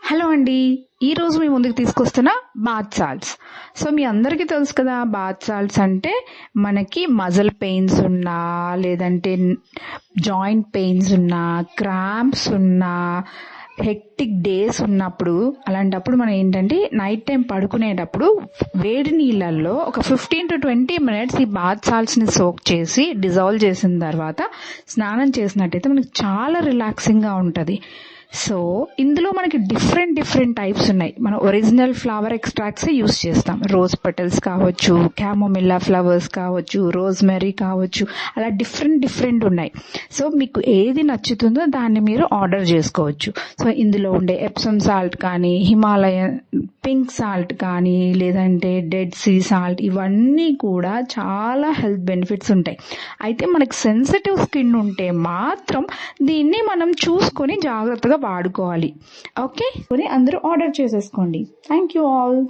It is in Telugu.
హలో అండి. ఈరోజు మీ ముందుకు తీసుకొస్తున్న బాత్ సాల్ట్స్. సో మీ అందరికీ తెలుసు కదా, బాత్ సాల్ట్స్ అంటే మనకి మజిల్ పెయిన్స్ ఉన్నా, లేదంటే జాయింట్ పెయిన్స్ ఉన్నా, క్రాంప్స్ ఉన్నా, హెక్టిక్ డేస్ ఉన్నప్పుడు, అలాంటప్పుడు మనం ఏంటంటే నైట్ టైం పడుకునేటప్పుడు వేడి నీళ్ళల్లో ఒక 15 to 20 minutes ఈ బాత్ సాల్ట్స్ని సోక్ చేసి డిజాల్వ్ చేసిన తర్వాత స్నానం చేసినట్టయితే మనకి చాలా రిలాక్సింగ్గా ఉంటుంది. సో ఇందులో మనకి డిఫరెంట్ టైప్స్ ఉన్నాయి. మనం ఒరిజినల్ ఫ్లవర్ ఎక్స్ట్రాక్ట్స్ యూస్ చేస్తాం. రోజ్ పెటల్స్ కావచ్చు, క్యామోమిల్లా ఫ్లవర్స్ కావచ్చు, రోజ్మెరీ కావచ్చు, అలా డిఫరెంట్ ఉన్నాయి. సో మీకు ఏది నచ్చుతుందో దాన్ని మీరు ఆర్డర్ చేసుకోవచ్చు. సో ఇందులో ఉండే ఎప్సమ్ సాల్ట్ కానీ, హిమాలయన్ పింక్ సాల్ట్ కానీ, లేదంటే డెడ్ సీ సాల్ట్, ఇవన్నీ కూడా చాలా హెల్త్ బెనిఫిట్స్ ఉంటాయి. అయితే మనకి సెన్సిటివ్ స్కిన్ ఉంటే మాత్రం దీన్ని మనం చూసుకొని జాగ్రత్తగా వాడుకోవాలి. ఓకే, అందరూ ఆర్డర్ చేసేసుకోండి. Thank you all.